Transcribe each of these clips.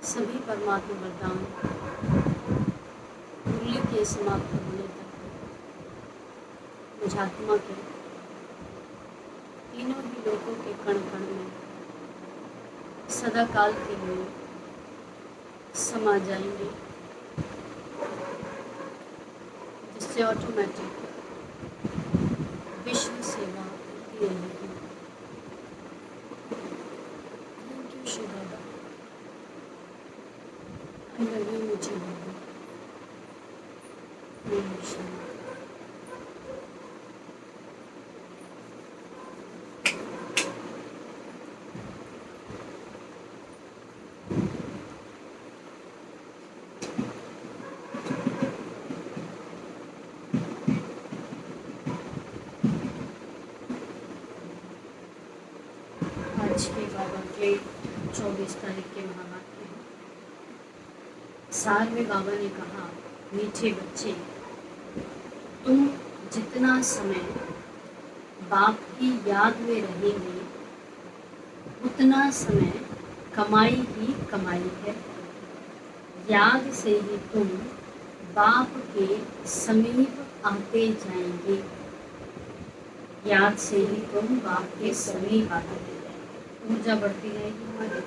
सभी परमात्मा वरदान मुरली के समाप्त होने तक मुझात्मा के तीनों ही लोगों के कण कण में सदा काल के लिए समा जाएंगे, जिससे ऑटोमेटिक विश्व सेवा होती रहेगी। Thank you Shiv Baba, I love you मुझे बाबा। ओम शांति। आज के बाबा के 24 तारीख के महावाक्य हैं। सार में बाबा ने कहा, मीठे बच्चे, तुम जितना समय बाप की याद में रहेंगे उतना समय कमाई ही कमाई है। याद से ही तुम बाप के समीप आते जाएंगे। याद से ही तुम बाप के समीप आते जाएंगे, ऊर्जा बढ़ती रहेगी हमारी।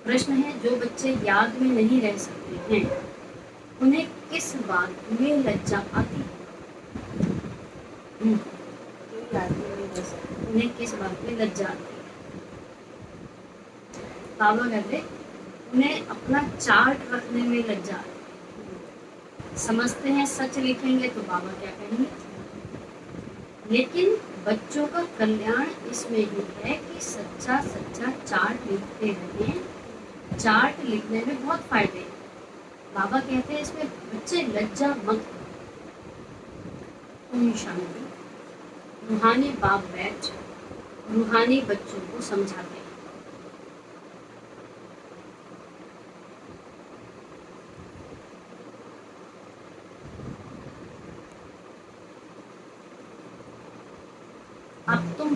प्रश्न है, जो बच्चे याद में नहीं रह सकते हैं उन्हें किस बात में लज्जा आती है? उन्हें किस बात में लज्जा आती है? बाबा कहते उन्हें अपना चार्ट रखने में लज्जा आती है। समझते हैं सच लिखेंगे तो बाबा क्या कहेंगे, लेकिन बच्चों का कल्याण इसमें ही है कि सच्चा सच्चा चार्ट लिखते रहें। चार्ट लिखने में बहुत फायदे हैं। बाबा कहते हैं इसमें बच्चे लज्जा मत। ओम शांति। रूहानी बाप बैठ रूहानी बच्चों को समझाते हैं। अब तुम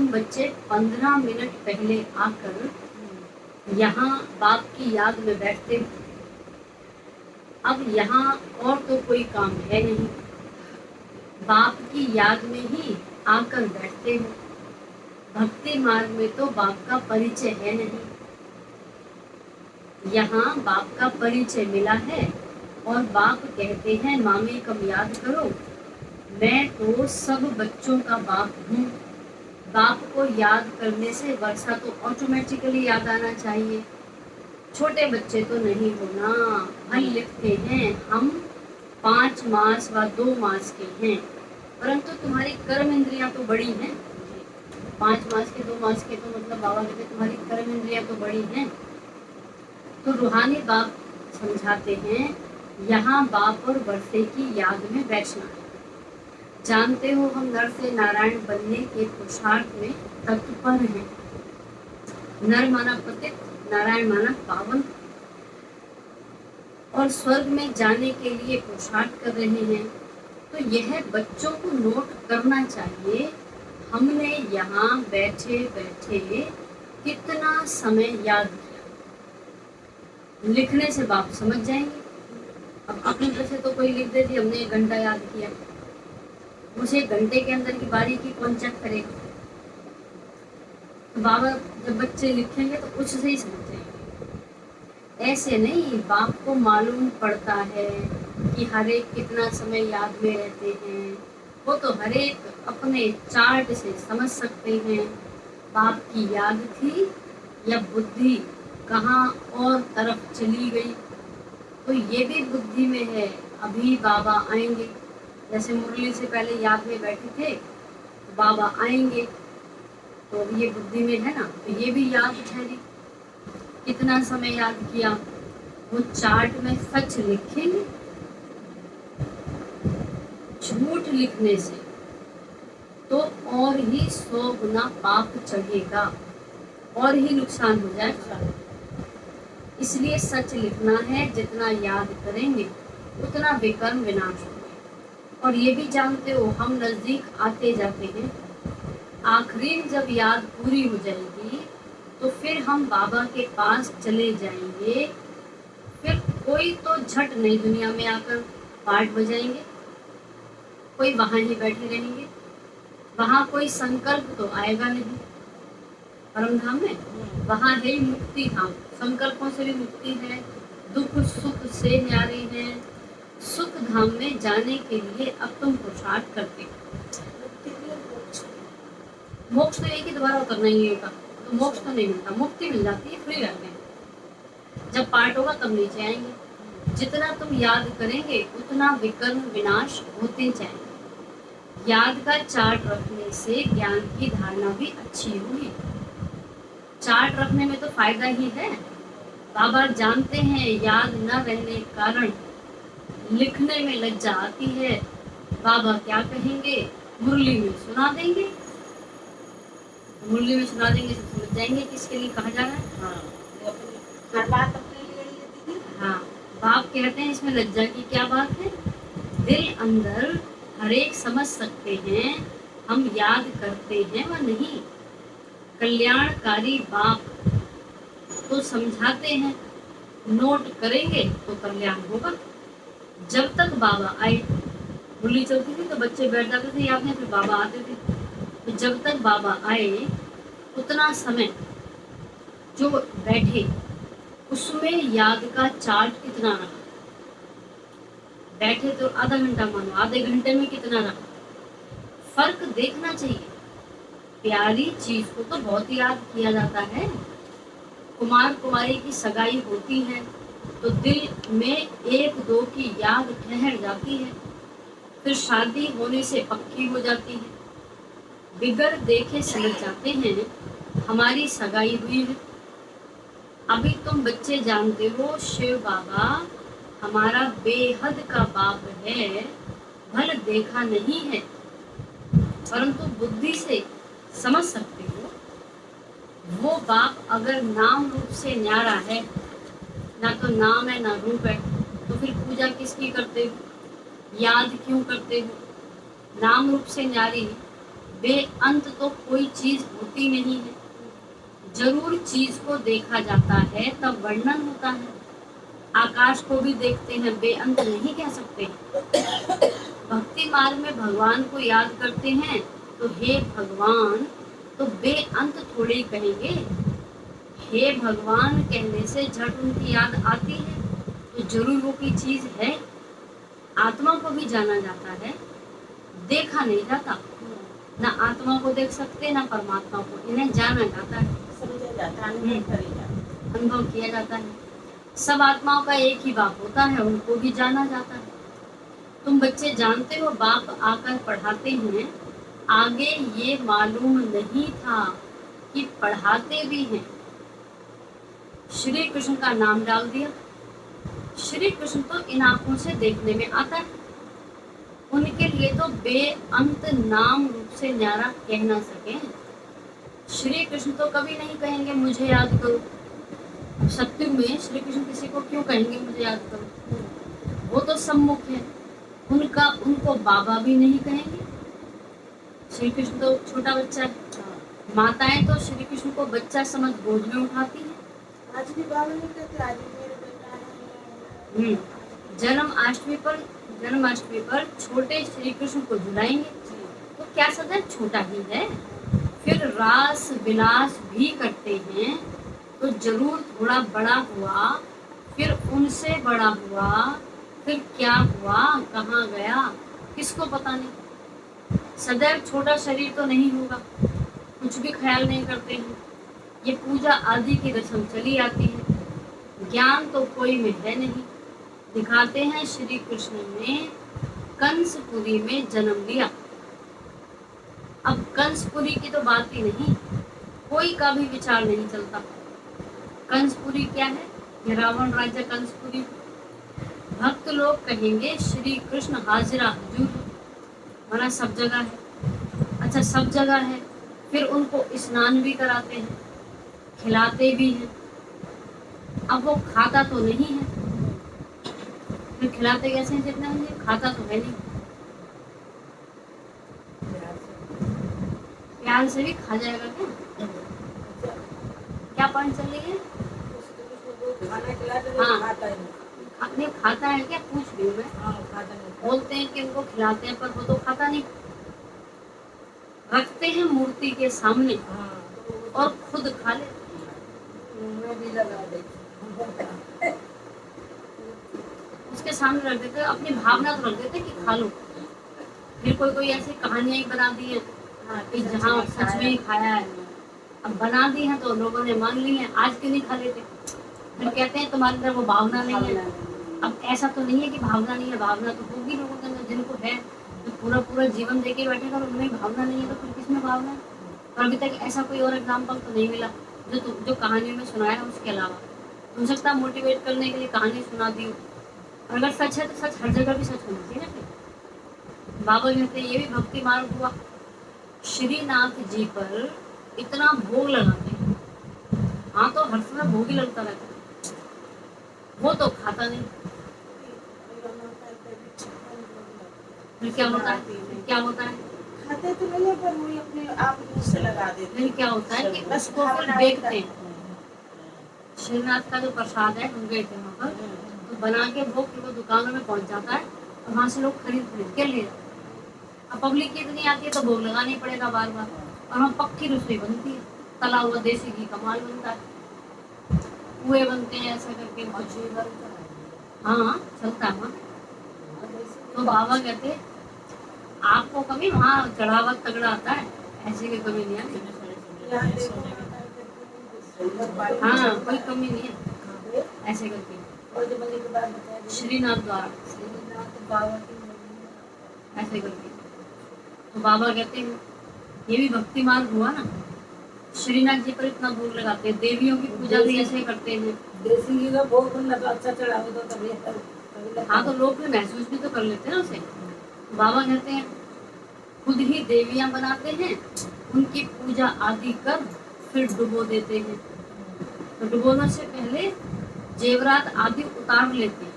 बच्चे 15 मिनट पहले आकर यहाँ बाप की याद में बैठते हो। अब यहाँ और तो कोई काम है नहीं, बाप की याद में ही आकर बैठते हो। भक्ति मार्ग में तो बाप का परिचय है नहीं, यहाँ बाप का परिचय मिला है और बाप कहते हैं मामे कम याद करो, मैं तो सब बच्चों का बाप हूँ। बाप को याद करने से वर्षा तो ऑटोमेटिकली याद आना चाहिए। छोटे बच्चे तो नहीं हो ना, हल लिखते हैं हम 5 मास व 2 मास के हैं, परंतु तुम्हारी कर्म इंद्रियां तो बड़ी हैं। 5 मास के 2 मास के तो मतलब बाबा कहते तुम्हारी कर्म इंद्रियां तो बड़ी हैं। तो रूहानी बाप समझाते हैं, यहाँ बाप और वर्षे की याद में बैठना है। जानते हो हम नर से नारायण बनने के पुरुषार्थ में तत्पर हैं। नर माना पतित, नारायण माना पावन, और स्वर्ग में जाने के लिए पुरुषार्थ कर रहे हैं। तो यह बच्चों को नोट करना चाहिए, हमने यहाँ बैठे बैठे कितना समय याद किया। लिखने से बाप समझ जाएंगे। अब अपनी तरफ से तो कोई लिख दे जी हमने 1 घंटा याद किया, उसे 1 घंटे के अंदर की बारीकी कौन चेक करेगा? तो बाबा जब बच्चे लिखेंगे तो उससे ही समझ जाएंगे। ऐसे नहीं, बाप को मालूम पड़ता है कि हर एक कितना समय याद में रहते हैं, वो तो हर एक अपने चार्ट से समझ सकते हैं बाप की याद थी या बुद्धि कहाँ और तरफ चली गई। तो ये भी बुद्धि में है, अभी बाबा आएंगे। जैसे मुरली से पहले याद में बैठे थे, बाबा आएंगे, तो अभी ये बुद्धि में है ना, तो ये भी याद ठहरी। कितना समय याद किया, वो चार्ट में सच लिखेंगे। झूठ लिखने से तो और ही 100 गुना पाप चढ़ेगा और ही नुकसान हो जाएगा। इसलिए सच लिखना है, जितना याद करेंगे उतना विकर्म विनाश होगा। और ये भी जानते हो हम नज़दीक आते जाते हैं। आखिरी जब याद पूरी हो जाएगी तो तो फिर हम बाबा के पास चले जाएंगे, फिर कोई तो झट नई दुनिया में आकर पाठ बजाएंगे, कोई वहाँ ही बैठे रहेंगे, वहाँ कोई संकल्प तो आएगा नहीं। परम धाम में वहाँ है ही मुक्ति धाम, संकल्पों से भी मुक्ति है, दुख सुख से न्यारे हैं। सुख धाम में जाने के लिए अब तुम पुरुषार्थ करते हो। मोक्ष तो एक ही दोबारा उतरना ही होगा, तो मोक्ष तो नहीं मिलता, मुक्ति मिल जाती है, फ्री रहते हैं। जब पाठ होगा तब नीचे आएंगे। जितना तुम याद करेंगे उतना विकर्म विनाश होते जाएंगे। याद का चार्ट रखने से ज्ञान की धारणा भी अच्छी होगी। चार्ट रखने में तो फायदा ही है। बाबा जानते हैं याद न रहने के कारण लिखने में लज्जा आती है। बाबा क्या कहेंगे, मुरली में सुना देंगे, मुरली में सुना देंगे तो समझ जाएंगे किसके लिए कहा जा रहा है। हर बात अपने लिए ही है दीदी। हाँ, बाप कहते हैं इसमें लज्जा की क्या बात है। दिल अंदर हर एक समझ सकते हैं हम याद करते हैं व नहीं। कल्याणकारी बाप तो समझाते हैं, नोट करेंगे तो कल्याण होगा। जब तक बाबा आए, मुरली चलती थी तो बच्चे बैठ जाते थे याद में, फिर बाबा आते थे। तो जब तक बाबा आए उतना समय जो बैठे उसमें याद का चार्ट कितना रहा। बैठे तो आधा घंटा मानो, आधे घंटे में कितना रहा, फर्क देखना चाहिए। प्यारी चीज को तो बहुत याद किया जाता है। कुमार कुमारी की सगाई होती है तो दिल में एक दो की याद ठहर जाती है, फिर शादी होने से पक्की हो जाती है। बिगर देखे समझ जाते हैं हमारी सगाई हुई है। अभी तुम बच्चे जानते हो शिव बाबा हमारा बेहद का बाप है, भल देखा नहीं है परंतु बुद्धि से समझ सकते हो। वो बाप अगर नाम रूप से न्यारा है, ना तो नाम है ना रूप है, तो फिर पूजा किसकी करते हो, याद क्यों करते हो। नाम रूप से न्यारी बेअंत तो कोई चीज होती नहीं है। जरूर चीज को देखा जाता है तब वर्णन होता है। आकाश को भी देखते हैं, बेअंत नहीं कह सकते। भक्ति मार्ग में भगवान को याद करते हैं तो हे भगवान तो बेअंत थोड़े ही कहेंगे। हे भगवान कहने से झट उनकी याद आती है तो जरूर वो की चीज है। आत्मा को भी जाना जाता है, देखा नहीं जाता। ना आत्मा को देख सकते ना परमात्मा को, इन्हें जाना जाता है, समझा जाता है, अनुभव करे जाता है। अनुभव किया जाता है। सब आत्माओं का एक ही बाप होता है, उनको भी जाना जाता है। तुम बच्चे जानते हो बाप आकर पढ़ाते हैं, आगे ये मालूम नहीं था कि पढ़ाते भी हैं। श्री कृष्ण का नाम डाल दिया। श्री कृष्ण तो इन आंखों से देखने में आता है, उनके लिए तो बेअंत नाम रूप से न्यारा कह ना सके। श्री कृष्ण तो कभी नहीं कहेंगे मुझे याद करो। सत्युग में श्री कृष्ण किसी को क्यों कहेंगे मुझे याद करो, वो तो सम्मुख है, उनको बाबा भी नहीं कहेंगे। श्री कृष्ण तो छोटा बच्चा है, माताएं तो श्री कृष्ण को बच्चा समझ गोद में उठाती है। आज भी बाबा नहीं कहते, आज भी मेरे बेटा है। जन्माष्टमी पर छोटे श्री कृष्ण को झुलाएंगे तो क्या सदैव छोटा ही है। फिर रास विलास भी करते हैं तो जरूर थोड़ा बड़ा हुआ, फिर उनसे बड़ा हुआ, फिर क्या हुआ कहाँ गया किसको पता नहीं। सदैव छोटा शरीर तो नहीं होगा, कुछ भी ख्याल नहीं करते हैं। ये पूजा आदि की रस्म चली आती है, ज्ञान तो कोई में है नहीं। दिखाते हैं श्री कृष्ण ने कंसपुरी में जन्म लिया। अब कंसपुरी की तो बात ही नहीं, कोई का भी विचार नहीं चलता। कंसपुरी क्या है, ये रावण राज्य कंसपुरी। भक्त लोग कहेंगे श्री कृष्ण हाजिरा हजूर, माना सब जगह है। अच्छा सब जगह है, फिर उनको स्नान भी कराते हैं, खिलाते भी हैं। अब वो खाता तो नहीं है, फिर खिलाते कैसे हैं जितना है, खाता तो है नहीं। प्यार से भी खा जाएगा क्या क्या पॉइंट चल रही है? खाना खिलाते हाँ। नहीं, खाता ही नहीं। नहीं खाता है क्या, पूछ रही हूँ मैं। हाँ, खाता नहीं। बोलते हैं कि उनको खिलाते हैं पर वो तो खाता नहीं, रखते हैं मूर्ति के सामने हाँ, और खुद खा लेते मैं भी लगा देती हैं। उसके सामने रख देते हैं, अपनी भावना तो रख देते हैं कि खा लो। फिर कोई कोई ऐसी कहानियां ही बना दी है हाँ, कि जहाँ सच में ही खाया है। अब बना दी है तो लोगों ने मान ली है, आज क्यों नहीं खा लेते? फिर कहते हैं तुम्हारे अंदर वो भावना नहीं है। अब ऐसा तो नहीं है कि भावना नहीं है, भावना तो होगी लोगों के अंदर, जिनको है। तो पूरा पूरा जीवन देके बैठेगा और उनमें भावना नहीं है तो फिर किसमें भावना है? और अभी तक ऐसा कोई और एग्जाम्पल तो नहीं मिला जो कहानियों में सुनाया उसके अलावा। हो सकता है मोटिवेट करने के लिए कहानी सुना दी हो, और अगर सच है तो सच हर जगह भी सच होना चाहिए ना। फिर बाबा कहते हैं ये भी भक्ति मार्ग हुआ। श्रीनाथ जी पर इतना भोग लगाते हैं, हाँ तो हर समय भोग ही लगता रहता है, वो तो खाता नहीं। फिर क्या होता है? क्या होता है? खाते तो नहीं है पर वही अपने आप मुंह से लगा देते फिर क्या होता है कि बस उसको फिर भावना देखते होता हैं। श्रीनाथ का जो प्रसाद है, हम गए थे वहाँ पर, तो बना के भोग फिर वो दुकानों में पहुँच जाता है और वहाँ से लोग खरीद खरीद के ले जाते हैं। अब पब्लिक इतनी आती है तो भोग लगाना ही पड़ेगा बार बार, और वहाँ पक्की रसोई बनती है, तला हुआ देसी घी का माल बनता है, कुएं बनते हैं ऐसा करके कुछ। हाँ चलता है वहाँ। तो बाबा कहते हैं आपको कभी वहाँ चढ़ावा तगड़ा आता है, ऐसे की कमी नहीं आती। यहाँ देखो हाँ कोई कमी नहीं है ऐसे करके। और जो बने के बाद बताया श्रीनाथ द्वारा श्रीनाथ बाबा की ऐसे करके। तो बाबा कहते हैं ये भी भक्ति मार्ग हुआ ना। श्रीनाथ जी पर इतना भोग लगाते हैं, देवियों की पूजा भी ऐसे करते हैं। देसी घी का भोग बनना तो अच्छा चढ़ावे तो तभी हाँ तो लोग भी महसूस भी तो कर लेते हैं ना उसे। बाबा कहते हैं खुद ही देवियां बनाते हैं, उनकी पूजा आदि कर फिर डुबो देते हैं। तो डुबोने से पहले जेवरात आदि उतार लेते हैं।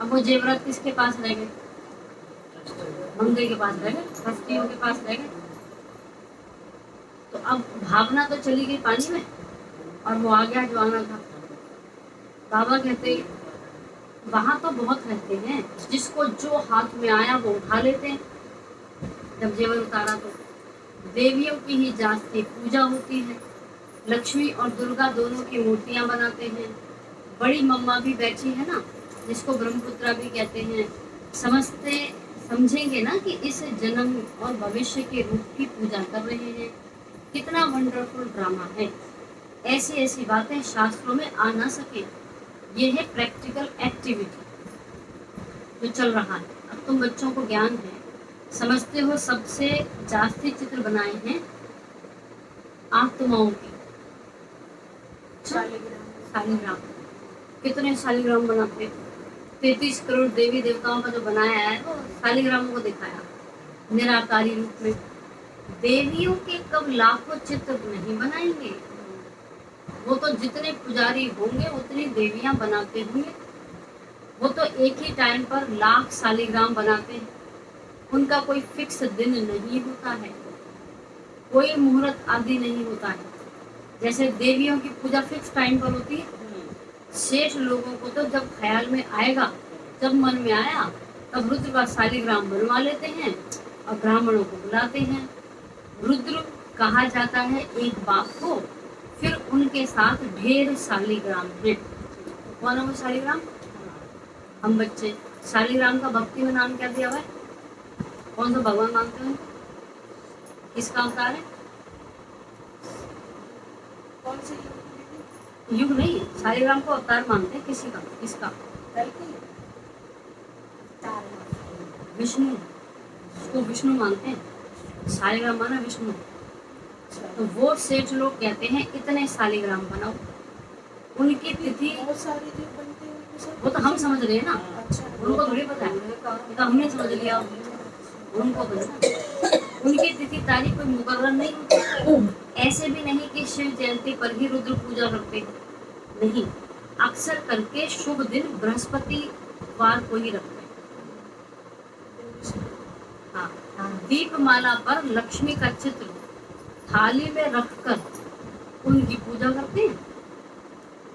अब वो जेवरात किसके पास रह गए? मंदिर के पास रह गए, ट्रस्टियों के पास रह गए। तो अब भावना तो चली गई पानी में और वो आ गया जो आना था। बाबा कहते वहां तो बहुत रहते हैं, जिसको जो हाथ में आया वो उठा लेते हैं। जब जेवर उतारा तो देवियों की ही जास्ती पूजा होती है। लक्ष्मी और दुर्गा दोनों की मूर्तियां बनाते हैं। बड़ी मम्मा भी बैठी है ना, जिसको ब्रह्मपुत्रा भी कहते हैं। समझेंगे ना कि इस जन्म और भविष्य के रूप की पूजा कर रहे हैं। कितना वंडरफुल ड्रामा है। ऐसी ऐसी बातें शास्त्रों में आ ना सके। ये है प्रैक्टिकल एक्टिविटी जो चल रहा है। अब तुम बच्चों को ज्ञान है, समझते हो सबसे जास्ती चित्र बनाए हैं आत्माओं के। शालिग्राम कितने शालिग्राम बनाते? 33 करोड़ देवी देवताओं का जो बनाया है वो शालिग्रामों को दिखाया निराकारी रूप में। देवियों के कब लाखों चित्र नहीं बनाएंगे, वो तो जितने पुजारी होंगे उतनी देवियां बनाते होंगे। वो तो एक ही टाइम पर लाख शालिग्राम बनाते हैं। उनका कोई फिक्स दिन नहीं होता है, कोई मुहूर्त आदि नहीं होता है। जैसे देवियों की पूजा फिक्स टाइम पर होती है। शेष लोगों को तो जब ख्याल में आएगा, जब मन में आया, तब रुद्र का शालिग्राम बनवा लेते हैं और ब्राह्मणों को बुलाते हैं। रुद्र कहा जाता है एक बाप को, फिर उनके साथ ढेर शालिग्राम हैं। कौन है वो शालिग्राम? हम बच्चे। शालिग्राम का भक्ति में नाम क्या दिया हुआ है? कौन सा भगवान मानते हैं? किसका अवतार है? कौन सी युग नहीं, शालिग्राम को अवतार मानते हैं। किसी का? किसका? विष्णु। उसको विष्णु मानते हैं। शालिग्राम माना विष्णु। तो वो सेठ लोग कहते हैं इतने शालिग्राम बनाओ। उनकी तिथि बहुत सारे जो बनते हैं उनको सब वो तो हम समझ रहे हैं ना, अच्छा उनको थोड़ी पता है। ये तो हमने समझ लिया, उनको पता। उनकी तिथि तारीख कोई मुकर्रर नहीं होती। ऐसे भी नहीं कि शिव जयंती पर ही रुद्र पूजा करते हैं, नहीं। अक्सर करके शुभ दिन बृहस्पतिवार को ही रखते हैं। हाँ, दीपमाला पर लक्ष्मी का चित्र थाली में रखकर उनकी पूजा करते हैं,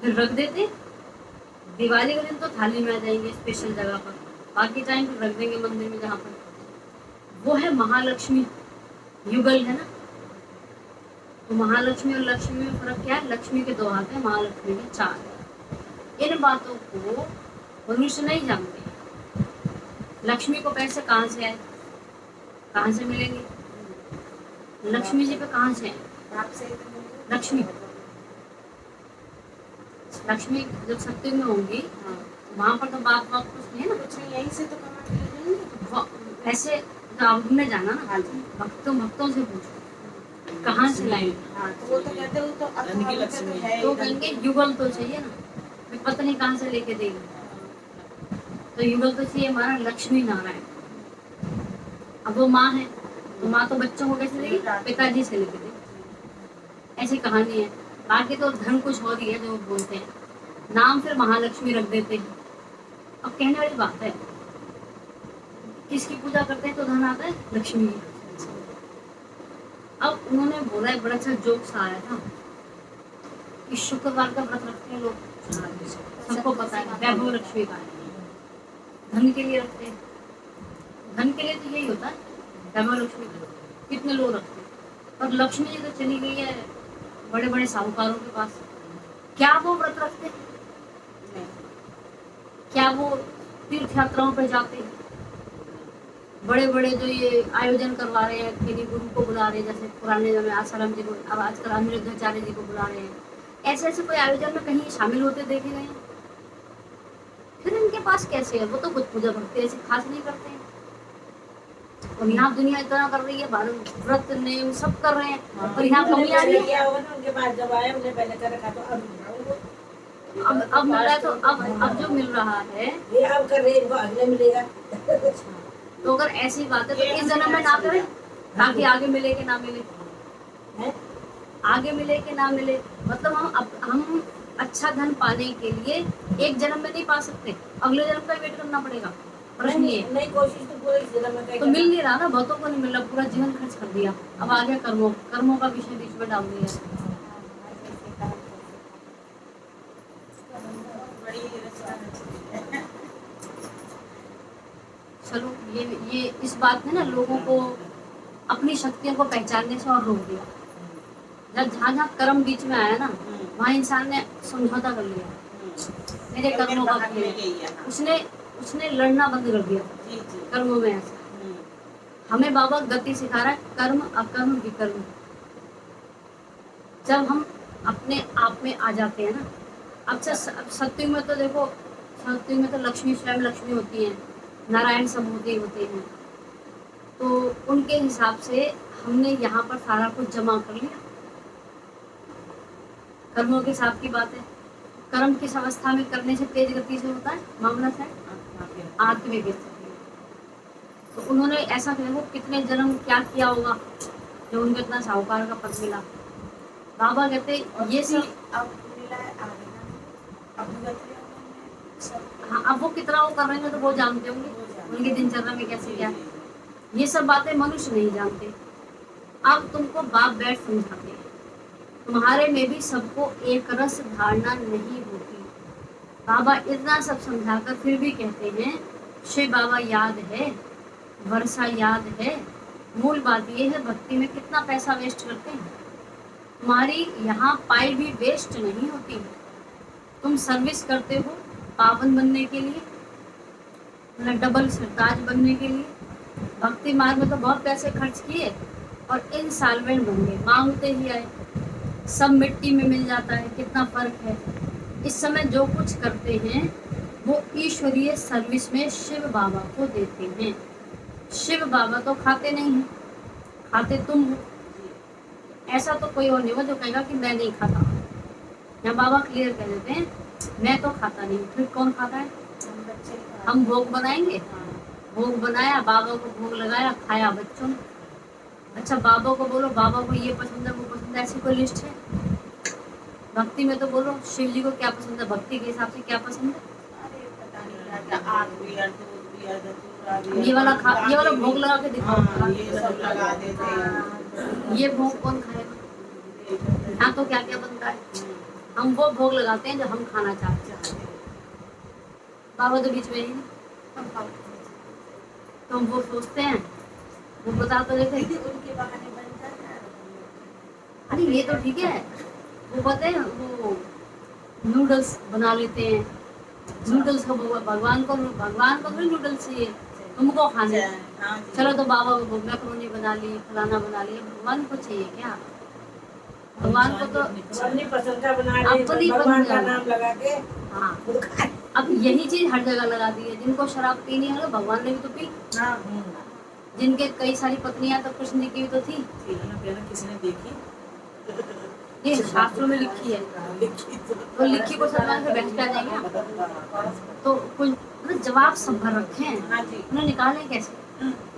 फिर रख देते। दिवाली के दिन तो थाली में आ जाएंगे स्पेशल जगह पर, बाकी टाइम फिर रख देंगे मंदिर में जहाँ पर। वो है महालक्ष्मी, युगल है ना। तो महालक्ष्मी और लक्ष्मी में फर्क क्या है? लक्ष्मी के 2 हाथ हैं, महालक्ष्मी के 4 हैं। इन बातों को मनुष्य नहीं जानते। लक्ष्मी को पैसे कहाँ से आए, कहाँ से मिलेंगे? लक्ष्मी जी पे कहाँ से आए? लक्ष्मी लक्ष्मी जब सत्युग में होंगी वहाँ पर तो बात कुछ नहीं है ना, कुछ नहीं, यहीं से तो कमा के ले जाएंगे। ऐसे तो अब हमने जाना ना, भक्तों से पूछो कहाँ से लाएंगे। तो वो तो कहते, वो तो धन की लक्ष्मी है, तो कहेंगे युगल तो चाहिए ना, पता नहीं कहाँ से लेके देगी। तो युगल तो चाहिए हमारा लक्ष्मी नारायण। अब वो माँ है तो माँ तो बच्चों को कैसे देगी? पिताजी से लेके देगी। ऐसी कहानी है। बाकी तो धन कुछ और ही है जो बोलते हैं, नाम फिर महालक्ष्मी रख देते हैं। अब कहने वाली बात है, किसकी पूजा करते हैं तो धन आता है? लक्ष्मी की। अब उन्होंने बोला है, बड़ा अच्छा जोक्स आया था कि शुक्रवार का व्रत रखते हैं लोग, सबको पता है, वैभव लक्ष्मी का है, धन के लिए रखते हैं। धन के लिए तो यही होता है, वैभव लक्ष्मी का कितने लोग रखते हैं। पर लक्ष्मी जी तो चली गई है बड़े बड़े साहूकारों के पास। क्या वो व्रत रखते हैं? क्या वो तीर्थ यात्राओं पर जाते हैं? बड़े बड़े जो ये आयोजन करवा रहे हैं, किन्हीं गुरु को बुला रहे हैं, जैसे पुराने समय आसाराम जी को, अब आजकल अनिरुद्धाचार्य जी को बुला रहे हैं, ऐसे ऐसे कोई आयोजन में कहीं शामिल होते देखे गए? फिर इनके पास कैसे है? वो तो कुछ पूजा भक्ति ऐसे खास नहीं करते हैं। और यहाँ दुनिया इतना कर रही है, भारत व्रत नेम सब कर रहे हैं, और यहाँ कमी आ रही है। उनके पास जब आए उन्हें पहले कर रखा, तो अब मिल रहा है, तो अब जो मिल रहा है ये अब कर रहे हैं, इनको अगले मिलेगा। तो अगर ऐसी बात है तो इस जन्म में ना करें, ताकि आगे मिले कि ना मिले, आगे मिले कि ना मिले। मतलब हम अच्छा धन पाने के लिए एक जन्म में नहीं पा सकते, अगले जन्म का वेट करना पड़ेगा। प्रश्न ये नहीं, कोशिश तो पूरे जन्म में तो मिल नहीं रहा ना, बहुतों को नहीं मिल रहा, पूरा जीवन खर्च कर दिया। अब आगे कर्मों का विषय बीच में डाल दिया। चलो ये इस बात ने ना लोगों को अपनी शक्तियों को पहचानने से और रोक दिया। जब जहाँ कर्म बीच में आया ना, वहाँ इंसान ने समझौता कर लिया, मेरे कर्मों का खेल है। उसने लड़ना बंद कर दिया कर्मों में। ऐसा हमें बाबा गति सिखा रहा है, कर्म अकर्म विकर्म। जब हम अपने आप में आ जाते हैं ना, अच्छा सत्युग में तो देखो, सत्युग में तो लक्ष्मी स्वयं लक्ष्मी होती हैं, नारायण सब होते हैं। तो उनके हिसाब से हमने यहाँ पर सारा कुछ जमा कर लिया। कर्मों के हिसाब की बात है। कर्म किस अवस्था में करने से तेज गति से होता है? मामला है आत्मिक स्थिति। तो उन्होंने ऐसा किया, वो कितने जन्म क्या किया होगा जो उनको इतना साहूकार का पद मिला। बाबा कहते ये सब हाँ, अब वो कितना वो कर रहे हैं तो वो जानते होंगे उनकी दिनचर्या में कैसे क्या। ये सब बातें मनुष्य नहीं जानते। अब तुमको बाप बैठ समझाते हैं, तुम्हारे में भी सबको एक रस धारणा नहीं होती। बाबा इतना सब समझाकर फिर भी कहते हैं, शिव बाबा याद है, वर्षा याद है। मूल बात ये है, भक्ति में कितना पैसा वेस्ट करते हैं। तुम्हारी यहाँ पाई भी वेस्ट नहीं होती। तुम सर्विस करते हो पावन बनने के लिए, मतलब डबल सरताज बनने के लिए। भक्ति मार्ग में तो बहुत पैसे खर्च किए और इंसॉल्वेंट बन गए, मांगते ही आए, सब मिट्टी में मिल जाता है। कितना फर्क है। इस समय जो कुछ करते हैं वो ईश्वरीय सर्विस में शिव बाबा को देते हैं। शिव बाबा तो खाते नहीं हैं, खाते तुम हो। ऐसा तो कोई और नहीं होगा जो कहेगा कि मैं नहीं खाता। यहाँ बाबा क्लियर कह देते हैं, मैं तो खाता नहीं। फिर कौन खाता है? हम भोग बनाएंगे, भोग बनाया, बाबा को भोग लगाया, खाया बच्चों ने। अच्छा बाबा को बोलो, बाबा को ये पसंद है वो पसंद है, ऐसी कोई लिस्ट है? भक्ति में तो बोलो शिव जी को क्या पसंद है, भक्ति के हिसाब से क्या पसंद है। ये वाला भोग लगा के दिखाओ। ये भोग कौन खाएगा? यहाँ तो क्या क्या बनता है, हम वो भोग लगाते हैं जो हम खाना चाहते हैं। बाबा तो बीच में ही नहीं। तो हम वो सोचते हैं, वो बता तो देते दीदी उनके बहाने बन जाता है। अरे ये तो ठीक है, वो पता है वो नूडल्स बना लेते हैं, नूडल्स को भगवान को भी नूडल्स चाहिए, तुमको खाने, हाँ जी। चलो तो बाबा को मैक्रोनी बना ली, फलाना बना लिया, भगवान को चाहिए क्या? भगवान को तो अपनी पसंद का बना अपनी ले, भगवान का पसंद का। नाम लगा के हाँ, खुद खाए। अब यही चीज हर जगह लगा दी है। जिनको शराब पीनी है भगवान ने भी तो पी, हाँ जिनके कई सारी पत्नियां तो कृष्ण जी की भी तो थी, किसी ने देखी ये शास्त्रों में लिखी है। तो लिखी को सम्मान से बैठ कर जाएंगे ना, तो कुछ मतलब जवाब सब भर रखे हैं, हाँ जी। उन्हें निकालें कैसे?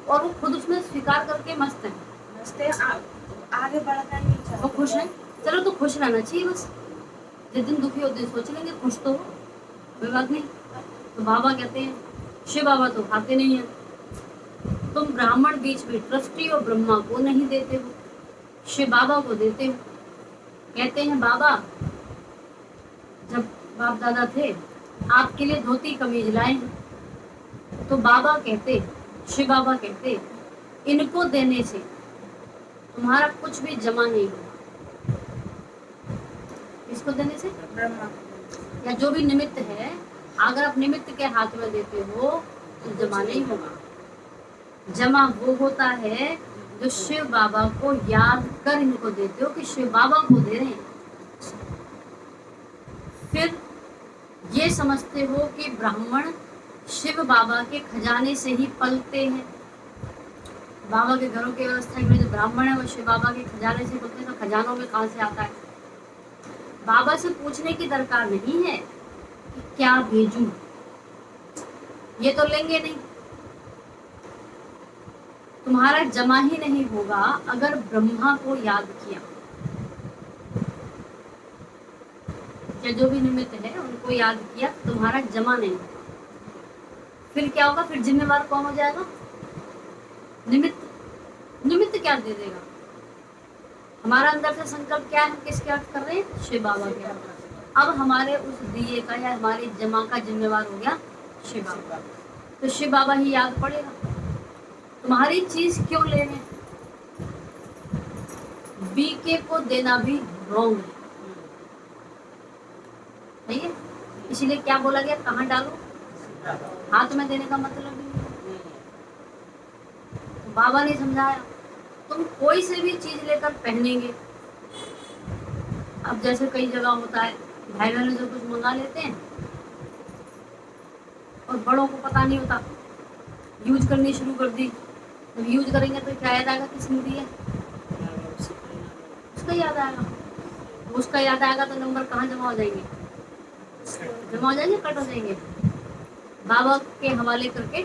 और वो खुद उसमें स्वीकार करके मस्त है, नमस्ते, आगे बढ़ना नहीं वो चाहते। खुश है। चलो तो खुश रहना चाहिए बस, जिस दिन दुखी होते सोच लेंगे, खुश तो हो, कोई बात नहीं। तो बाबा कहते हैं, शिव बाबा तो खाते नहीं है, तुम ब्राह्मण बीच में ट्रस्टी और ब्रह्मा को नहीं देते हो, शिव बाबा को देते हो। कहते हैं बाबा जब बाप दादा थे आपके लिए धोती कमीज लाए हैं, तो बाबा कहते, शिव बाबा कहते, इनको देने से तुम्हारा कुछ भी जमा नहीं होगा। इसको देने से ब्रह्मा या जो भी निमित्त है, अगर आप निमित्त के हाथ में देते हो तो जमा नहीं होगा। जमा वो होता है जो शिव बाबा को याद कर इनको देते हो कि शिव बाबा को दे रहे हैं। फिर ये समझते हो कि ब्राह्मण शिव बाबा के खजाने से ही पलते हैं। बाबा के घरों की व्यवस्था में जो ब्राह्मण है वो शिव बाबा के खजाने से पलते हैं, तो खजानों में कहाँ से आता है? बाबा से पूछने की दरकार नहीं है कि क्या भेजूं, ये तो लेंगे नहीं। तुम्हारा जमा ही नहीं होगा अगर ब्रह्मा को याद किया, या जो भी निमित्त है उनको याद किया, तुम्हारा जमा नहीं। फिर क्या होगा? फिर जिम्मेवार कौन हो जाएगा? निमित्त क्या दे देगा? हमारा अंदर से संकल्प क्या है, किसके अर्थ कर रहे हैं? शिव बाबा के। अब हमारे उस दिए का या हमारी जमा का जिम्मेवार हो गया शिव बाबा, तो शिव बाबा ही याद पड़ेगा। तुम्हारी चीज क्यों ले रहे? बीके को देना भी रॉन्ग है, नहीं है? इसलिए क्या बोला गया, कहाँ डालो? हाथ में देने का मतलब नहीं है। तो बाबा ने समझाया, तुम कोई से भी चीज लेकर पहनेंगे। अब जैसे कई जगह होता है, भाई बहनों से कुछ मंगा लेते हैं और बड़ों को पता नहीं होता, यूज करनी शुरू कर दी। जब यूज करेंगे तो क्या याद आएगा किसने दी है? उसका याद आएगा। उसका याद आएगा तो नंबर कहाँ जमा हो जाएंगे? जमा हो जाएंगे, कट हो जाएंगे। बाबा के हवाले करके,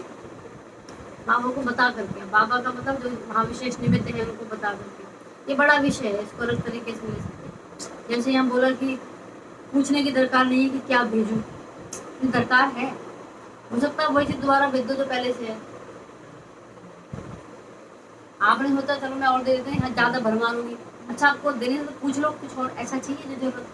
बाबा को बता करके, बाबा का मतलब जो महाविशेष निमित्त है उनको बता करके। ये बड़ा विषय है, इसको अलग तरीके से ले सकते। जैसे यहाँ बोला कि पूछने की दरकार नहीं है कि क्या भेजूं, दरकार है। हो सकता है वही चीज दोबारा भेज दो जो पहले से है। आपने सोचा चलो मैं और दे देते हैं, ज्यादा भरवा लूंगी। अच्छा, आपको देने तो पूछ लो कुछ और ऐसा चाहिए जो जरूरत,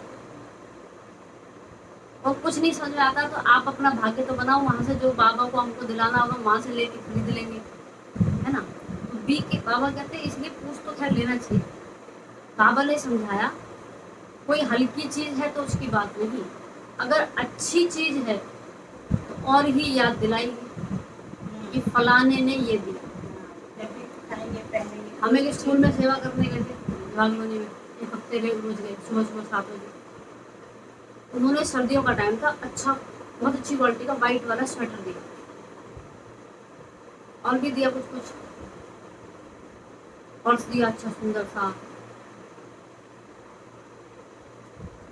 और कुछ नहीं समझ में आता तो आप अपना भाग्य तो बनाओ, वहां से जो बाबा को हमको दिलाना होगा वहां से लेके खरीद लेंगे, है ना? तो बी के बाबा कहते हैं इसलिए पूछ तो खैर लेना चाहिए। बाबा ने समझाया, कोई हल्की चीज है तो उसकी बात नहीं, अगर अच्छी चीज है तो और ही याद दिलाएगी कि फलाने ने ये दिया। हम एक स्कूल में सेवा करने गए थे बागलोनी में, एक हफ्ते रोज गए, सुबह सुबह 7 बजे। उन्होंने सर्दियों का टाइम था, अच्छा बहुत अच्छी क्वालिटी का वाइट वाला स्वेटर दिया, और भी दिया कुछ कुछ और दिया, अच्छा सुंदर सा।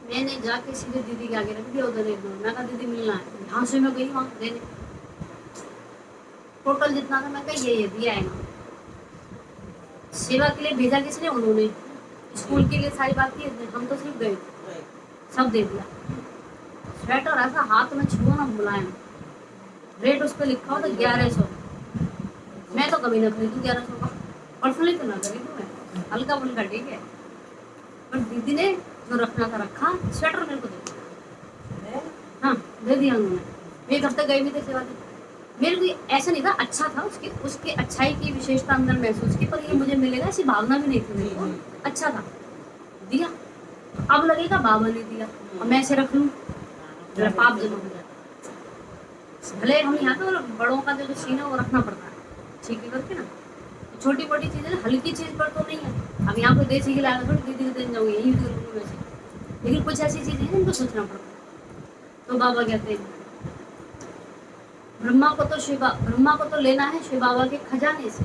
मैंने जाके सीधे दीदी के आगे रख दिया उधर एक दो। मैं कहा दीदी मिलना है, यहाँ से मैं गई वहाँ देने, टोटल जितना था मैं कहा ये दिया है ना। सेवा के लिए भेजा किसने? उन्होंने। स्कूल के लिए सारी बात की, हम तो सिर्फ गए, सब दे दिया। स्वेटर ऐसा हाथ में छुओ ना मुलायम, रेट उस पर लिखा हो तो 1100। मैं तो कभी ना खरीदूं 1100 का, पर्सनली तो ना खरीदूं मैं, हल्का फुल्का ठीक है। पर दीदी ने जो रखना था रखा, स्वेटर मेरे को दे दिया। है? हाँ, दे दिया उन्होंने। मैं एक हफ्ते गई भी थी सेवा के। मेरे को ऐसा नहीं था, अच्छा था, उसकी अच्छाई की विशेषता अंदर महसूस की, पर ये मुझे मिलेगा ऐसी भावना भी नहीं थी मेरे को। अच्छा था, दिया। अब लगेगा बाबा ने दिया और मैं ऐसे रख लूं, मेरा पाप जमा हो जाता। भले हम यहाँ पे बड़ों का जो सीन है वो रखना पड़ता है, ठीक है करके ना। छोटी मोटी चीजें, हल्की चीज पर तो नहीं है। अब यहाँ पे देसी की लाकर थोड़ी दीदी को देने जाऊंगी, यही यूज करूंगी वैसे। लेकिन कुछ ऐसी चीजें हैं जिनको सोचना पड़ता है। तो बाबा कहते हैं ब्रह्मा को तो लेना है शिव बाबा के खजाने से,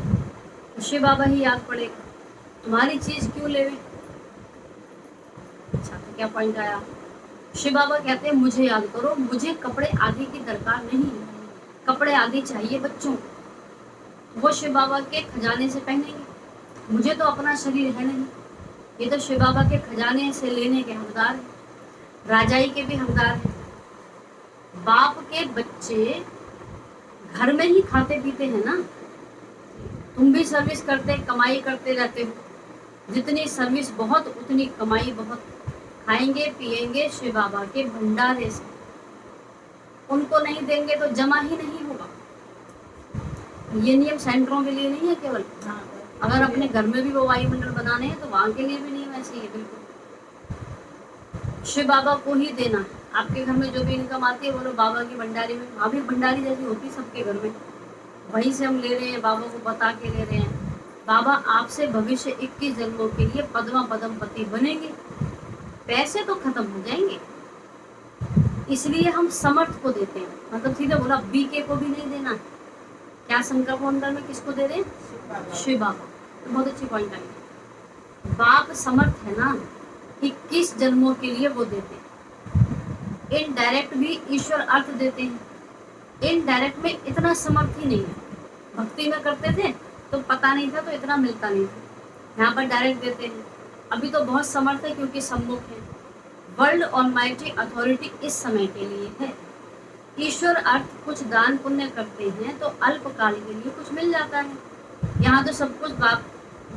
तो शिव बाबा ही याद पड़ेगा, तुम्हारी चीज क्यों लेवे। अच्छा, तो क्या पॉइंट आया। शिव बाबा कहते हैं मुझे याद करो, मुझे कपड़े आदि की दरकार नहीं है, कपड़े आदि चाहिए बच्चों को, वो शिव बाबा के खजाने से पहनेंगे। मुझे तो अपना शरीर है नहीं, ये तो शिव बाबा के खजाने से लेने के हकदार हैं, राजाई के भी हकदार हैं। बाप के बच्चे घर में ही खाते पीते हैं ना, तुम भी सर्विस करते कमाई करते रहते हो, जितनी सर्विस बहुत उतनी कमाई बहुत। खाएंगे पिएंगे शिव बाबा के भंडारे से, उनको नहीं देंगे तो जमा ही नहीं होगा। ये नियम सेंटरों के लिए नहीं है केवल, अगर अपने घर में भी वो वायुमंडल बनाने हैं तो वहां के लिए भी नियम ऐसे ही है। बिल्कुल शिव बाबा को ही देना है। आपके घर में जो भी इनकम आती है वो लोग बाबा की भंडारी में, वहाँ भी भंडारी जैसी होती है सबके घर में, वहीं से हम ले रहे हैं, बाबा को बता के ले रहे हैं। बाबा आपसे भविष्य 21 जन्मों के लिए पद्मा पद्मपति बनेंगे, पैसे तो खत्म हो जाएंगे, इसलिए हम समर्थ को देते हैं। मतलब सीधे बोला बीके को भी नहीं देना है। क्या संकल्प मंडल में किसको दे रहे हैं? शिव बाबा। तो बहुत अच्छी पॉइंट आई। बाप समर्थ है ना, 21 जन्मों के लिए वो देते हैं। इनडायरेक्ट भी ईश्वर अर्थ देते हैं, इनडायरेक्ट में इतना समर्थ ही नहीं है। भक्ति में करते थे तो पता नहीं था, तो इतना मिलता नहीं था। यहाँ पर डायरेक्ट देते हैं। अभी तो बहुत समर्थ है क्योंकि सम्मुख है। वर्ल्ड ऑलमाइटी अथॉरिटी इस समय के लिए है। ईश्वर अर्थ कुछ दान पुण्य करते हैं तो अल्पकाल के लिए कुछ मिल जाता है। यहाँ तो सब कुछ बाप,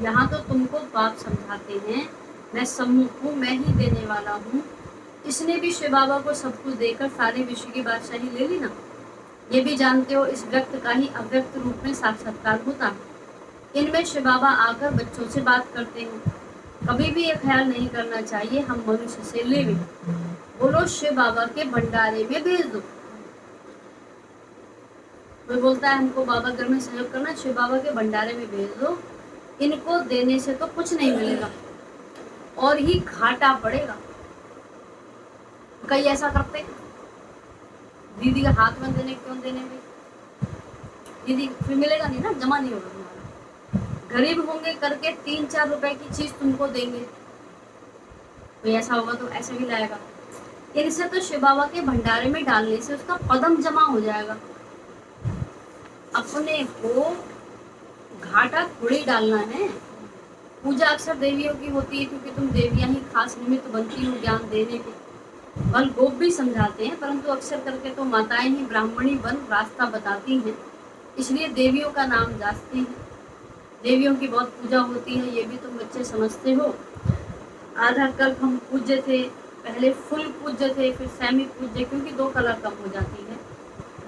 यहाँ तो तुमको बाप समझाते हैं मैं सम्मुख हूँ, मैं ही देने वाला हूँ। इसने भी शिव बाबा को सब कुछ देकर सारे विश्व की बादशाही ले ली ना। ये भी जानते हो इस व्यक्त का ही अव्यक्त रूप में साक्षात्कार होता है। इनमें शिव बाबा आकर बच्चों से बात करते हैं। कभी भी ये ख्याल नहीं करना चाहिए हम मनुष्य से ले, बोलो शिव बाबा के भंडारे में भेज दो। कोई बोलता है हमको बाबा घर में सहयोग करना, शिव बाबा के भंडारे में भेज दो। इनको देने से तो कुछ नहीं मिलेगा और ही घाटा पड़ेगा। कई ऐसा करते हैं, दीदी का हाथ में देने क्यों देने में, दीदी फिर मिलेगा नहीं ना, जमा नहीं होगा तुम्हारा। गरीब होंगे करके 3-4 रुपए की चीज तुमको देंगे, कोई ऐसा होगा तो ऐसे भी लाएगा। इनसे तो शिव बाबा के भंडारे में डालने से उसका पदम जमा हो जाएगा। अपने को घाटा थोड़ी डालना है। पूजा अक्सर देवियों की होती है क्योंकि तुम देवियां ही खास निमित्त बनती हो ज्ञान देने के। बल गोप भी समझाते हैं, परंतु अक्सर करके तो माताएं ही ब्राह्मणी बन रास्ता बताती हैं, इसलिए देवियों का नाम जाती है। देवियों की बहुत पूजा होती है, ये भी तुम बच्चे समझते हो। आधा कल्प हम पूज्य थे, पहले फुल पूज्य थे, फिर सेमी पूज्य, क्योंकि 2 कलर कम हो जाती है।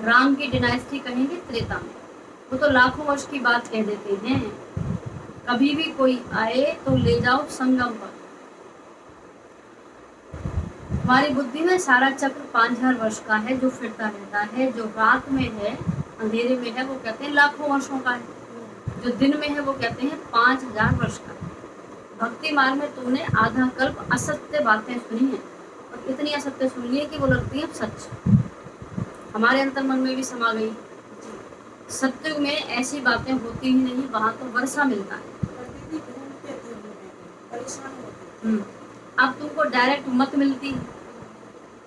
राम की डिनाइस्टी कहेंगे त्रेता में, वो तो लाखों वर्ष की बात कह देते हैं। कभी भी कोई आए तो ले जाओ संगम पर। हमारी बुद्धि में सारा चक्र 5000 वर्ष का है जो फिरता रहता है। जो रात में है, अंधेरे में है, वो कहते हैं लाखों वर्षों का है। जो दिन में है वो कहते हैं 5000 वर्ष का। भक्ति मार्ग में तुमने आधा कल्प असत्य बातें सुनी है और इतनी असत्य सुन ली है कि वो लगती है सच। हमारे अंतर मन में भी समा गई। सत्युग में ऐसी बातें होती ही नहीं, वहां तो वर्षा मिलता है। अब तुमको डायरेक्ट मत मिलती है।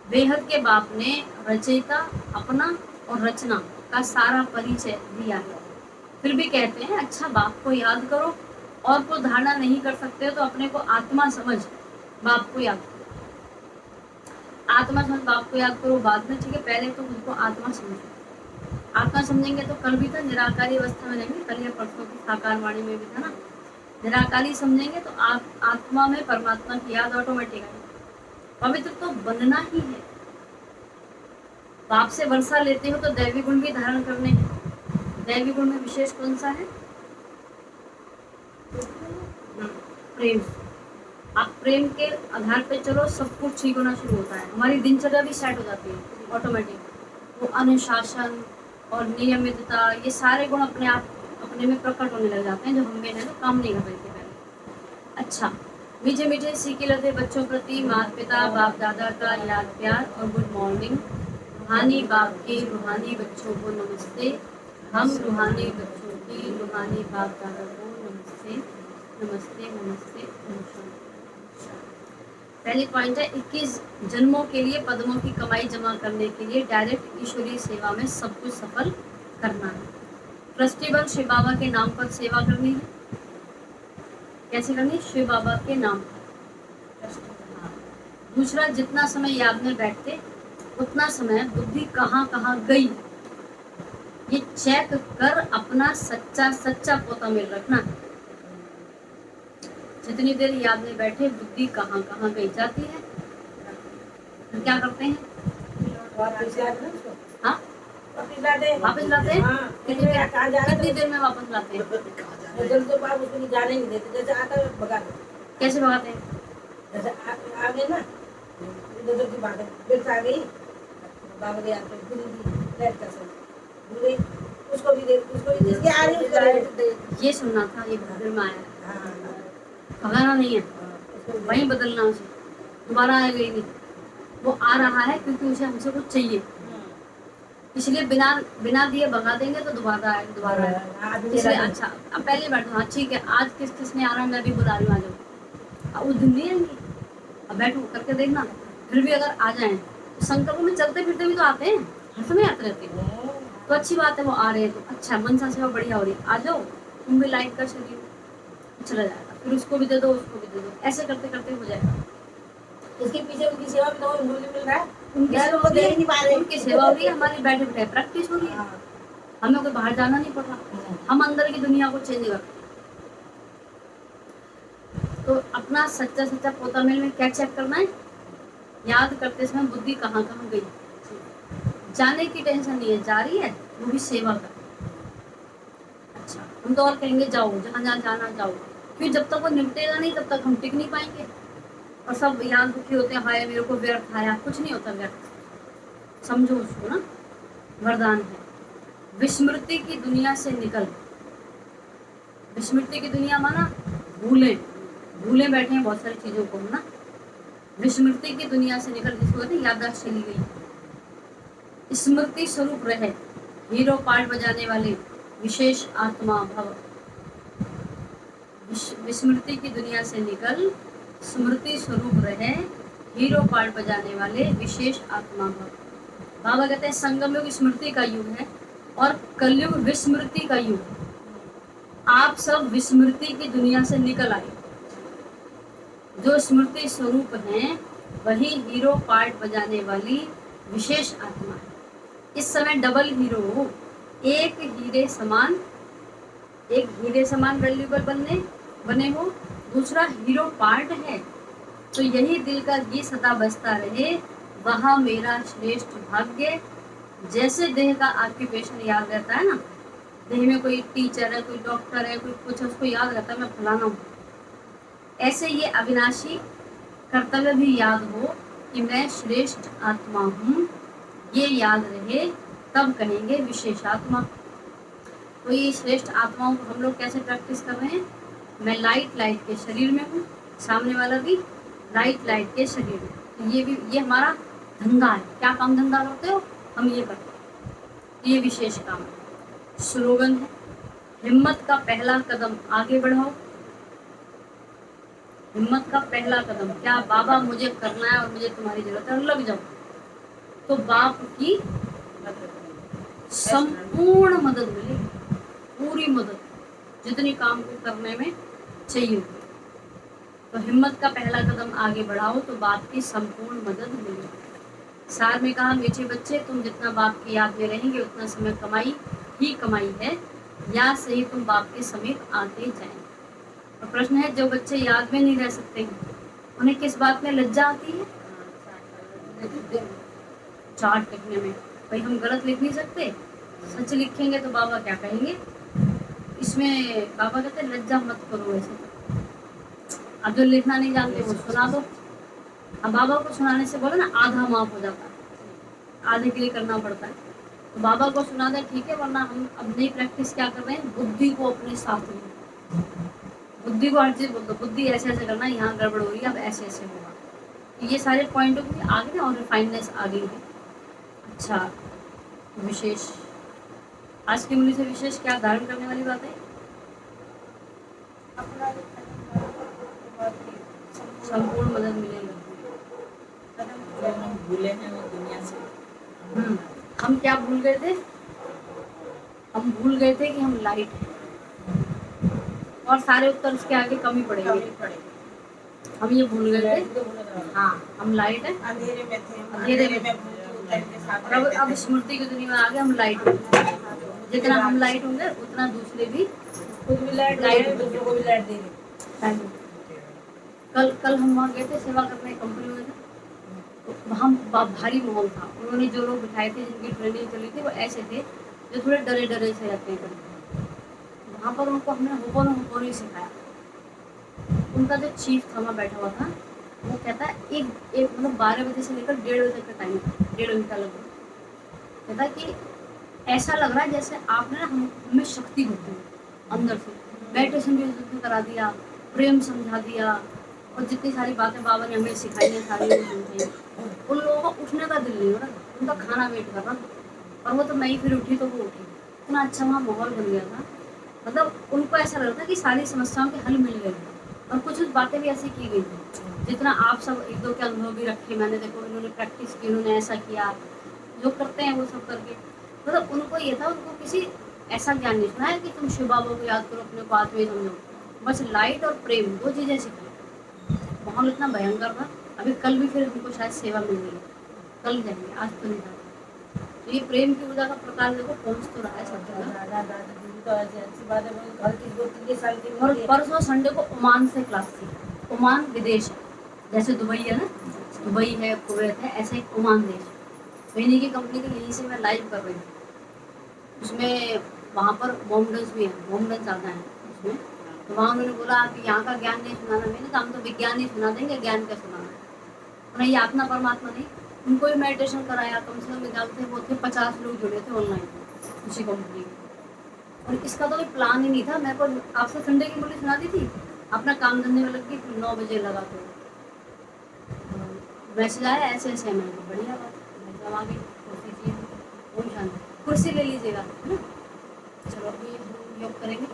बेहद के बाप ने रचयिता अपना और रचना का सारा परिचय दिया है, फिर भी कहते हैं अच्छा बाप को याद करो, और को धारणा नहीं कर सकते तो अपने को आत्मा समझ बाप को याद करो। आत्मा समझ बाप को याद करो बाद में, ठीक है, पहले तो खुद को आत्मा समझो। आत्मा समझेंगे तो कल भी था निराकारी अवस्था में रहेंगे, कल या परसों की साकार वाणी में भी था ना। निराकारी समझेंगे तो आप आत्मा में परमात्मा की याद ऑटोमेटिक आएगी। पवित्र तो बनना ही है। बाप से वर्षा लेते हो तो दैवी गुण भी धारण करने हैं। दैवी गुण में विशेष कौन सा है? प्रेम। आप प्रेम के आधार पे चलो, सब कुछ ठीक होना शुरू होता है। हमारी दिनचर्या भी सेट हो जाती है ऑटोमेटिक। वो अनुशासन और नियमितता, ये सारे गुण अपने आप अपने में प्रकट होने लग जाते हैं, जो हम में है तो काम नहीं कर रहे थे पहले। अच्छा, मीठे मीठे सीखे लगे बच्चों प्रति माता पिता बाप दादा का याद प्यार और गुड मॉर्निंग। रूहानी बाप के रूहानी बच्चों को नमस्ते। हम रूहानी बच्चों की रूहानी बाप दादा को नमस्ते नमस्ते नमस्ते नमस्ते। पहली पॉइंट है 21 जन्मों के लिए पद्मों की कमाई जमा करने के लिए डायरेक्ट ईश्वरीय सेवा में सब कुछ सफल करना है। ट्रस्टेबल शिव बाबा के नाम पर सेवा करनी है। कैसे करनी? शिव बाबा के नाम पर। दूसरा, जितना समय याद में बैठते उतना समय बुद्धि कहाँ कहाँ गई, ये चेक कर अपना सच्चा सच्चा पोता मेल रखना है। जितनी देर याद में बैठे बुद्धि कहाँ कहाँ गई जाती है, फिर क्या करते हैं? वापस याद ना उसको। हाँ, वापस लाते हैं। वापस लाते हैं। हाँ, कहाँ जा रहा कितनी है? देर में वापस लाते हैं? जल्द तो बाप उसको जाने नहीं देते, जैसे आता है भगा देते। कैसे भगाते हैं? जैसे आ गए ना, इधर की बात है, फिर आ गई बाबा के यहाँ पे भूल गई, लाइट का समय भूल गई, उसको भी दे, उसको भी जिसकी आ रही है उसको दे। ये सुनना था, ये घर में आया, हाँ, भगाना नहीं है, उसको भी वहीं बदलना उसे, दोबारा आएगा ही नहीं। वो आ रहा है क्योंकि उसे हमसे कुछ चाहिए, इसलिए बिना बिना दिए भगा देंगे तो दोबारा आएगा, दोबारा आएगा। इसलिए अच्छा, अब पहले बैठो, हाँ ठीक है, आज किस किस में आ रहा है, मैं भी बुला रही हूँ, आ जाओ। अब उस दिन नहीं आएंगे, अब बैठो करके देखना। फिर भी अगर आ जाएं तो संकल्प में चलते फिरते भी तो आते हैं, हर समय आते रहते हैं, तो अच्छी बात है। वो आ रहे हैं तो अच्छा, मनसा सेवा बढ़िया हो रही है, आ जाओ तुम भी लाइट का शरीर चला जाएगा, फिर उसको भी दे दो, उसको भी दे दो, ऐसे करते करते हो जाएगा। इसके पीछे उनकी सेवा में तो मूल्य मिल रहा है, उनकी मैं सेवा उनको दे ही नहीं पा रही। उनकी सेवा हो रही है, हमारी बैठे बैठे प्रैक्टिस हो रही है, हमें कोई बाहर जाना नहीं पड़ रहा, हम अंदर की दुनिया को चेंज कर। तो अपना सच्चा सच्चा पोता मेल में क्या चेक करना है? याद करते समय बुद्धि कहाँ कहाँ गई। जाने की टेंशन नहीं है, जा रही है वो भी सेवा कर। अच्छा, हम तो और कहेंगे जाओ, जहाँ जहाँ जाना जाओ, क्योंकि जब तक वो निपटेगा नहीं तब तक हम टिक नहीं पाएंगे। और सब यहाँ दुखी होते हैं, हाय मेरे को व्यर्थ आया, कुछ नहीं होता व्यर्थ, समझो उसको ना, वरदान है। विस्मृति की दुनिया से निकल। विस्मृति की दुनिया माना भूले भूले बैठे हैं बहुत सारी चीजों को ना। विस्मृति की दुनिया से निकल, जिसको कहते हैं याददाश्त चली गई। स्मृति स्वरूप रहे, हीरो पार्ट बजाने वाले विशेष आत्मा भव। विस्मृति की दुनिया से निकल, स्मृति स्वरूप रहे, हीरो पार्ट बजाने वाले विशेष आत्मा भव। बाबा कहते हैं संगम युग स्मृति का युग है और कलयुग विस्मृति का युग है। आप सब विस्मृति की दुनिया से निकल आए, जो स्मृति स्वरूप हैं वही हीरो पार्ट बजाने वाली विशेष आत्मा है। इस समय डबल हीरो हो, एक हीरे समान वैल्यूबल बने हो, दूसरा हीरो पार्ट है। तो यही दिल का गीत सदा बजता रहे, वहाँ मेरा श्रेष्ठ भाग्य। जैसे देह का ऑक्यूपेशन याद रहता है ना, देह में कोई टीचर है, कोई डॉक्टर है, कोई कुछ है, उसको याद रहता है मैं फलाना हूँ, ऐसे ये अविनाशी कर्तव्य भी याद हो कि मैं श्रेष्ठ आत्मा हूँ, ये याद रहे, तब कहेंगे विशेष आत्मा। तो ये श्रेष्ठ आत्माओं को हम लोग कैसे प्रैक्टिस कर रहे हैं? मैं लाइट के शरीर में हूँ, सामने वाला भी लाइट के शरीर में। तो ये हमारा धंधा है। क्या काम धंधा करते हो? हम ये करते हैं, ये विशेष काम है। स्लोगन है, हिम्मत का पहला कदम आगे बढ़ाओ। हिम्मत का पहला कदम क्या? बाबा मुझे करना है और मुझे तुम्हारी जरूरत है, लग जाओ। तो बाप की संपूर्ण मदद मिलेगी, पूरी मदद, जितनी काम को करने में चाहिए। तो हिम्मत का पहला कदम आगे बढ़ाओ तो बाप की संपूर्ण मदद मिलेगी। सार में कहा, मीठे बच्चे तुम जितना बाप की याद में रहेंगे उतना समय कमाई ही कमाई है, या सही तुम बाप के समीप आते जाएंगे। और प्रश्न है जो बच्चे याद में नहीं रह सकते हैं उन्हें किस बात में लज्जा आती है? चार्ट लिखने में। भाई हम गलत लिख नहीं सकते, सच लिखेंगे तो बाबा क्या कहेंगे? इसमें बाबा कहते हैं लज्जा मत करो ऐसे। अब जो लिखना नहीं जानते वो सुना दो। अब बाबा को सुनाने से बोलो ना आधा माफ हो जाता है, आधे के लिए करना पड़ता है। तो बाबा को सुना दे ठीक है, वरना हम अब नई प्रैक्टिस क्या कर रहे हैं, बुद्धि को अपने साथ में, बुद्धि को हर चीज बोल दो, बुद्धि ऐसे ऐसे करना, यहाँ गड़बड़ हो रही है, अब ऐसे ऐसे होगा। तो ये सारे पॉइंटों की आगे ना और रिफाइननेस आ गई है। अच्छा, विशेष आज की मुरली से विशेष क्या धारण करने वाली बात है? अपना संपूर्ण मदद मिलेगा। जो हम भूले हैं वो दुनिया से हम क्या भूल गए थे? हम भूल गए थे कि हम लाइट हैं और सारे उत्तर उसके आगे कमी पड़ेगी। कमी पड़ेगी। हम ये भूल गए थे, तो बोला था। हाँ हम लाइट हैं। अंधेरे में थे, अंधेरे में भूत के साथ और रहते अब थे। स्मृति की दुनिया में आ गए, हम लाइट होंगे। जितना हम लाइट होंगे उतना दूसरे भी खुद भी लाइट दे रहे हैं, दूसरों को भी लाइट दे रहे हैं। कल हम वहाँ गए थे सेवा करने, कंपनी में थे, तो वहाँ भारी माहौल था। उन्होंने जो लोग बिठाए थे जिनकी ट्रेनिंग चली थी वो ऐसे थे जो थोड़े डरे डरे से रहते हैं करके। वहाँ पर उनको हमने होपो नहीं सिखाया। उनका जो चीफ था वहाँ बैठा हुआ था, वो कहता है एक मतलब 12 बजे से लेकर 1:30 बजे तक का टाइम था, 1.5 घंटा लगभग। कहता है कि ऐसा लग रहा है जैसे आपने ना हमें शक्ति होती है अंदर से, मेडिटेशन भी उसने करा दिया, प्रेम समझा दिया, और जितनी सारी बातें बाबा ने हमें सिखाई हैं सारी वो सुनते हैं। उन लोगों का उठने का दिल नहीं हो रहा, उनका खाना वेट कर रहा था। और वो तो मैं ही फिर उठी तो वो उठी। इतना अच्छा वहाँ माहौल बन गया था, मतलब उनको ऐसा लग रहा था कि सारी समस्याओं के हल मिल गए। और कुछ बातें भी ऐसी की गई थी जितना आप सब एक दो के अनुभव भी रखे, मैंने देखो इन्होंने प्रैक्टिस की, इन्होंने ऐसा किया, जो करते हैं वो सब करके, मतलब उनको ये था, उनको किसी ऐसा ज्ञान नहीं सुना है कि तुम शिव बाबा को याद करो, अपने को आत्मा समझो। बस लाइट और प्रेम, दो चीज़ें सिखाई। माहौल इतना भयंकर था। अभी कल भी फिर हमको शायद सेवा मिल गई, कल जाएंगे, आज तो नहीं था। तो ये प्रेम की ऊर्जा का प्रकार देखो पहुँच तो रहा है सब जगह। दादा दीदी तो ऐसी अच्छी बात है, वो घर की 2-3 साल की और उम्र है। परसों संडे को ओमान से क्लास थी। ओमान विदेश है, जैसे दुबई है ना, दुबई है, कुवैत है, ऐसे एक ओमान देश है। तो इन्हीं की कंपनी के यहीं से मैं लाइव कर रही थी। उसमें वहाँ पर मोमडन्स भी हैं, मोमडन्स ज़्यादा हैं उसमें। तो वहाँ उन्होंने बोला कि यहाँ का ज्ञान नहीं सुनाना, मैंने कहा हम तो विज्ञान ही सुना देंगे, ज्ञान क्या सुनाना है। उन्हें ये आत्मा परमात्मा नहीं, उनको भी मेडिटेशन कराया। कम से कम निकालते वो थे 50 लोग जुड़े थे ऑनलाइन उसी कंपनी में। और इसका तो कोई प्लान ही नहीं था। मैं को आपसे संडे की बोली सुना दी थी, अपना काम धंधे में लग गई, 9 बजे लगा तो मैसेज आया ऐसे ऐसे। मैंने कहा बढ़िया बात, मैसेज आ गई, कुर्सी चाहिए, ओम शांति, कुर्सी ले लीजिएगा, है ना। चलो अभी योग करेंगे।